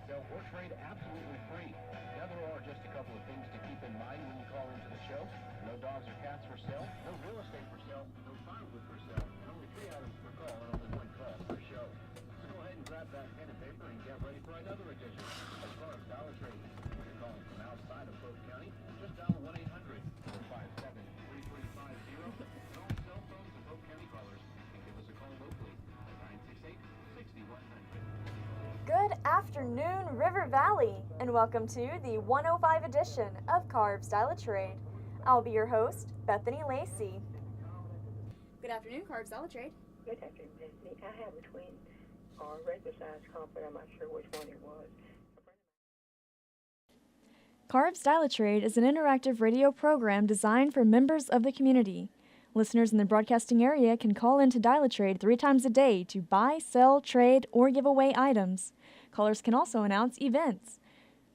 sell, or trade absolutely free. Now, there are just a couple of things to keep in mind when you call into the show. No dogs or cats for sale, no real estate for sale, no firewood for sale, and only 3 items per call and only 1 call per show. So go ahead and grab that pen and paper and get ready for another edition of Carbs Dollar Trade. If you're calling from outside of Polk County, just dial 1-800-457-3350. And all cell phones and Polk County callers can give us a call locally at 968-6100. Good afternoon, River Valley, and welcome to the 105 edition of Carbs Dollar Trade. I'll be your host, Bethany Lacey. Good afternoon, Carbs Dollar Trade. Good afternoon, Bethany. I have a twin or regular size comp, but I'm not sure which one it was. Carbs Dollar Trade is an interactive radio program designed for members of the community. Listeners in the broadcasting area can call in to Dollar Trade 3 times a day to buy, sell, trade, or give away items. Callers can also announce events.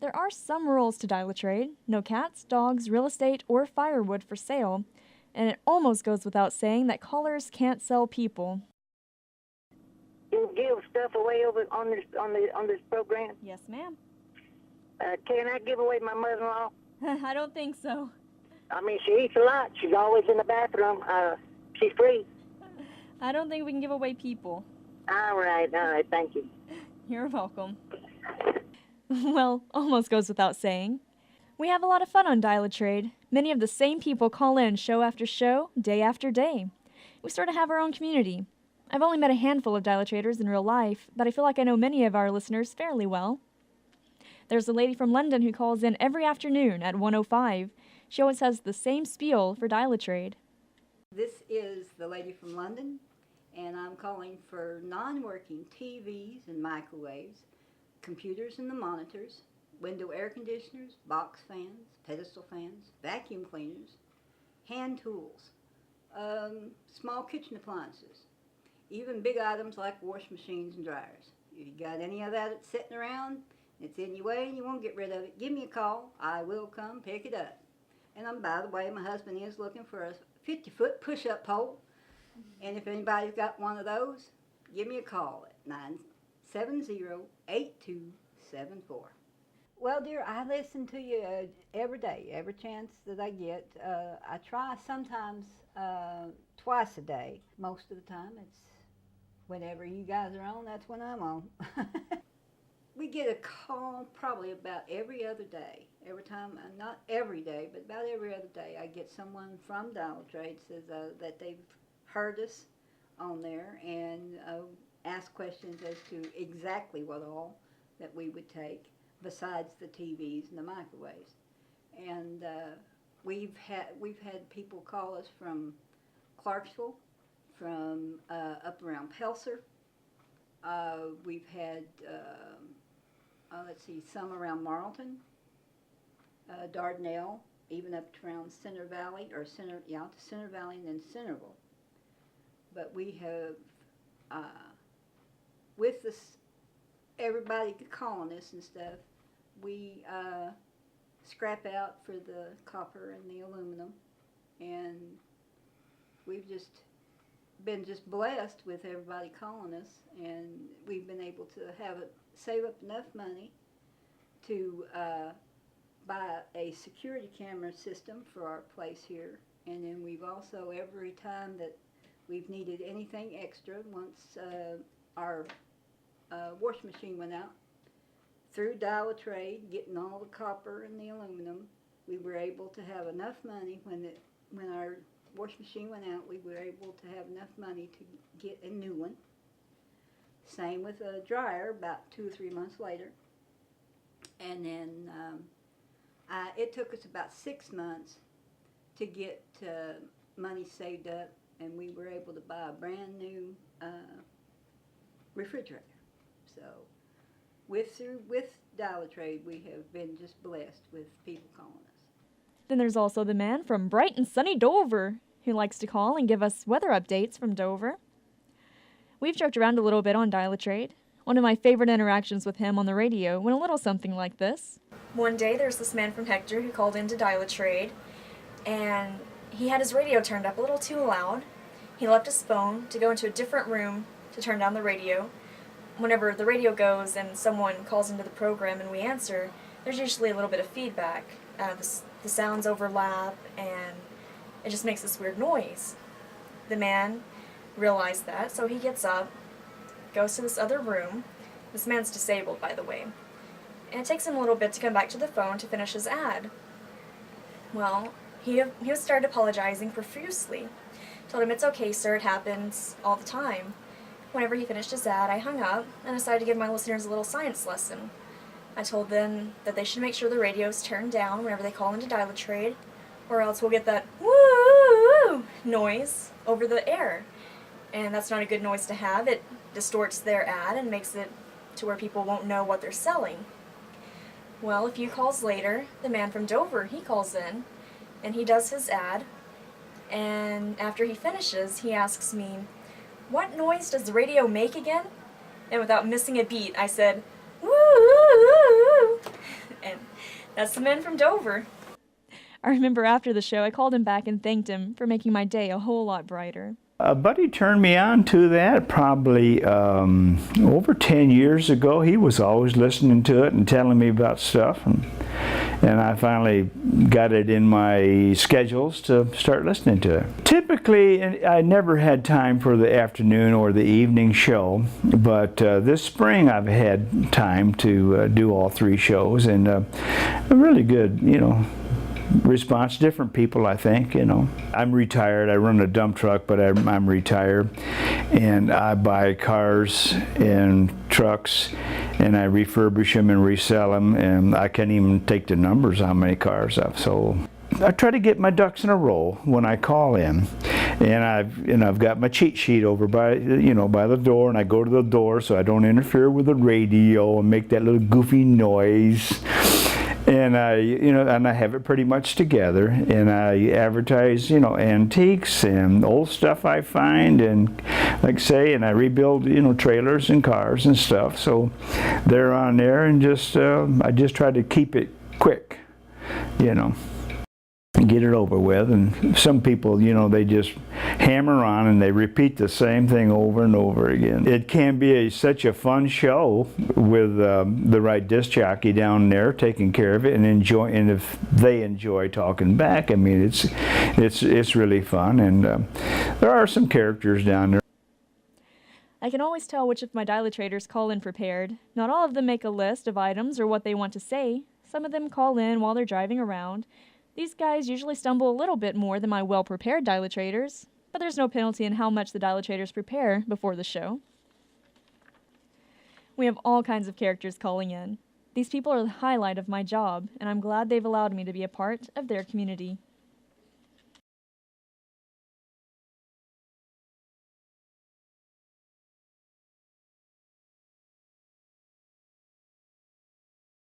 There are some rules to Dollar Trade: no cats, dogs, real estate, or firewood for sale. And it almost goes without saying that callers can't sell people. You give stuff away over on this program. Yes, ma'am. Can I give away my mother-in-law? I don't think so. I mean, she eats a lot. She's always in the bathroom. She's free. I don't think we can give away people. All right. Thank you. You're welcome. Well, almost goes without saying. We have a lot of fun on Dollar Trade. Many of the same people call in show after show, day after day. We sort of have our own community. I've only met a handful of Dollar Traders in real life, but I feel like I know many of our listeners fairly well. There's a lady from London who calls in every afternoon at 1:05. She always has the same spiel for Dollar Trade. This is the lady from London, and I'm calling for non-working TVs and microwaves, computers and the monitors, window air conditioners, box fans, pedestal fans, vacuum cleaners, hand tools, small kitchen appliances, even big items like wash machines and dryers. If you got any of that that's sitting around, it's in your way and you won't get rid of it, give me a call. I will come pick it up. And by the way, my husband is looking for a 50-foot push-up pole. And if anybody's got one of those, give me a call at 970-8274. Well, dear, I listen to you every day, every chance that I get. I try sometimes twice a day. Most of the time, it's whenever you guys are on, that's when I'm on. We get a call probably about every other day. Every time, not every day, but about every other day, I get someone from Dollar Trade says that they've heard us on there and ask questions as to exactly what all that we would take besides the TVs and the microwaves. And we've had people call us from Clarksville, from up around Pelser. We've had some around Marlton, Dardanelle, even up to around Center Valley, to Center Valley and then Centerville. But we have, with this, everybody calling us and stuff, we scrap out for the copper and the aluminum, and we've just been blessed with everybody calling us, and we've been able to save up enough money to buy a security camera system for our place here. And then we've also, every time that we've needed anything extra, once our wash machine went out, through Dollar Trade, getting all the copper and the aluminum, we were able to have enough money when our wash machine went out, we were able to have enough money to get a new one. Same with a dryer about 2 or 3 months later. And then it took us about 6 months to get money saved up, and we were able to buy a brand new refrigerator. So with Dollar Trade, we have been just blessed with people calling us. Then there's also the man from bright and sunny Dover who likes to call and give us weather updates from Dover. We've joked around a little bit on Dollar Trade. One of my favorite interactions with him on the radio went a little something like this. One day there's this man from Hector who called into Dollar Trade, and he had his radio turned up a little too loud. He left his phone to go into a different room to turn down the radio. whenever the radio goes and someone calls into the program and we answer, there's usually a little bit of feedback. The sounds overlap, and it just makes this weird noise. The man realized that, so he gets up, goes to this other room. This man's disabled, by the way. And it takes him a little bit to come back to the phone to finish his ad. Well, he started apologizing profusely. Told him, "It's okay, sir, it happens all the time." Whenever he finished his ad, I hung up and decided to give my listeners a little science lesson. I told them that they should make sure the radio's turned down whenever they call into Dial-A-Trade, or else we'll get that woo noise over the air. And that's not a good noise to have. It distorts their ad and makes it to where people won't know what they're selling. Well, a few calls later, the man from Dover, he calls in, and he does his ad, and after he finishes, he asks me, "What noise does the radio make again?" And without missing a beat, I said, "Woo!" And that's the man from Dover. I remember after the show, I called him back and thanked him for making my day a whole lot brighter. A buddy turned me on to that probably over 10 years ago. He was always listening to it and telling me about stuff, and I finally got it in my schedules to start listening to it. Typically, I never had time for the afternoon or the evening show, but this spring I've had time to do all three shows, and a really good, response. Different people, I think, I'm retired. I run a dump truck, but I'm retired, and I buy cars and trucks, and I refurbish them and resell them, and I can't even take the numbers how many cars I've sold. I try to get my ducks in a row when I call in, and I've got my cheat sheet over by the door, and I go to the door so I don't interfere with the radio and make that little goofy noise. And I have it pretty much together, and I advertise, antiques and old stuff I find, and and I rebuild, trailers and cars and stuff. So they're on there, and I just try to keep it quick, and get it over with. And some people, they just hammer on and they repeat the same thing over and over again. It can be such a fun show with the right disc jockey down there taking care of it and if they enjoy talking back, it's really fun. And there are some characters down there. I can always tell which of my Dial-A-Traders call in prepared. Not all of them make a list of items or what they want to say. Some of them call in while they're driving around. These guys usually stumble a little bit more than my well-prepared Dial-A-Traders, but there's no penalty in how much the Dial-A-Traders prepare before the show. We have all kinds of characters calling in. These people are the highlight of my job, and I'm glad they've allowed me to be a part of their community.